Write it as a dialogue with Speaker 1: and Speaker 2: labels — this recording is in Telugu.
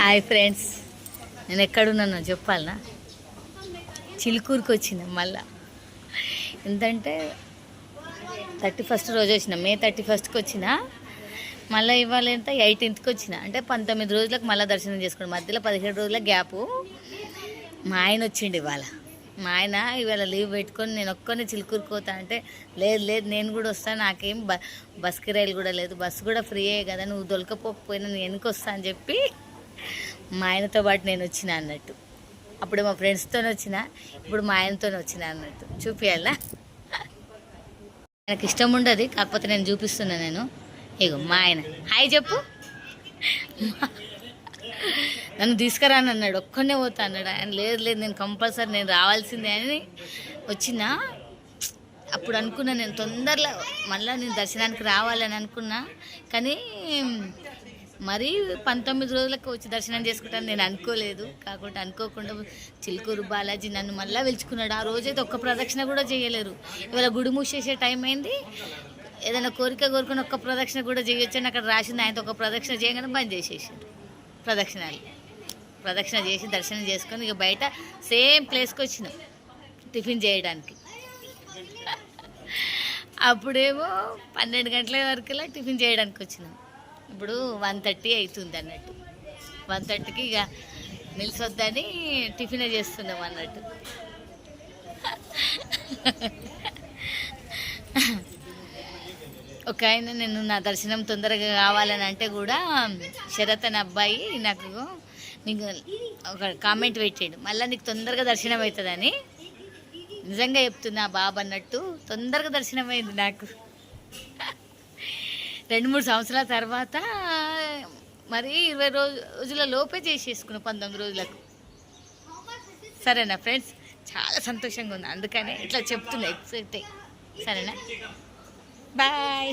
Speaker 1: హాయ్ ఫ్రెండ్స్, నేను ఎక్కడున్నానో చెప్పాలనా? చిలుకూరుకి వచ్చిన మళ్ళా. ఎంతంటే 31st రోజు వచ్చిన, మే 31st వచ్చిన. మళ్ళీ ఇవాళ ఎంత 18th వచ్చిన, అంటే 19 రోజులకు మళ్ళీ దర్శనం చేసుకున్నాను. మధ్యలో 17 రోజుల గ్యాపు. మా ఆయన వచ్చిండు ఇవాళ. మా ఆయన ఇవాళ లీవ్ పెట్టుకొని నేను ఒక్కనే చిలుకూరుకి పోతా అంటే, లేదు లేదు నేను కూడా వస్తాను, నాకేం బస్ కిరాయిలు కూడా లేదు, బస్సు కూడా ఫ్రీయే కదా, నువ్వు దొరకపోకపోయినా నేను వెనక్కి వస్తా అని చెప్పి మా ఆయనతో పాటు నేను వచ్చిన అన్నట్టు. అప్పుడు మా ఫ్రెండ్స్తో వచ్చిన, ఇప్పుడు మా ఆయనతో వచ్చిన అన్నట్టు. చూపించాలా? ఆయనకు ఇష్టం ఉండదు, కాకపోతే నేను చూపిస్తున్నా. నేను ఇగో మా ఆయన హాయ్ చెప్పు. నన్ను తీసుకురాను అన్నాడు, ఒక్కనే పోతా అన్నాడు. ఆయన లేదు లేదు నేను కంపల్సరీ నేను రావాల్సిందే అని వచ్చిన. అప్పుడు అనుకున్నా నేను తొందరలో మళ్ళీ నేను దర్శనానికి రావాలని అనుకున్నా, కానీ మరీ 19 రోజులకు వచ్చి దర్శనం చేసుకుంటాను నేను అనుకోలేదు. కాకుండా అనుకోకుండా చిలుకూరు బాలాజీ నన్ను మళ్ళీ పిలుచుకున్నాడు. ఆ రోజైతే ఒక్క ప్రదక్షిణ కూడా చేయలేరు. ఇవాళ గుడి మూసేసే టైం అయింది. ఏదైనా కోరిక కోరుకుని ఒక్క ప్రదక్షిణ కూడా చేయొచ్చని అక్కడ రాసింది. ఆయనతో ఒక ప్రదక్షిణ చేయగానే బంద్ చేసేసాడు. ప్రదక్షిణ చేసి దర్శనం చేసుకొని ఇక బయట సేమ్ ప్లేస్కి వచ్చినాం టిఫిన్ చేయడానికి. అప్పుడేమో 12 గంటల వరకులా టిఫిన్ చేయడానికి వచ్చినాం. ఇప్పుడు 1:30 అవుతుంది అన్నట్టు. 1:30కి ఇక నిలిచొద్దని టిఫినే చేస్తున్నాం అన్నట్టు. ఒక ఆయన నేను నా దర్శనం తొందరగా కావాలని అంటే కూడా శరత్ అనే అబ్బాయి నాకు నీకు ఒక కామెంట్ పెట్టాడు, మళ్ళీ నీకు తొందరగా దర్శనం అవుతుందని. నిజంగా చెప్తున్నా బాబు అన్నట్టు, తొందరగా దర్శనం అయింది నాకు. 2-3 సంవత్సరాల తర్వాత మరి 20 రోజుల లోపే చేసేసుకున్నాను 19 రోజులకు. సరేనా ఫ్రెండ్స్? చాలా సంతోషంగా ఉంది, అందుకనే ఇట్లా చెప్తున్నా, ఎక్సైట్ అయ్యి. సరేనా? బాయ్.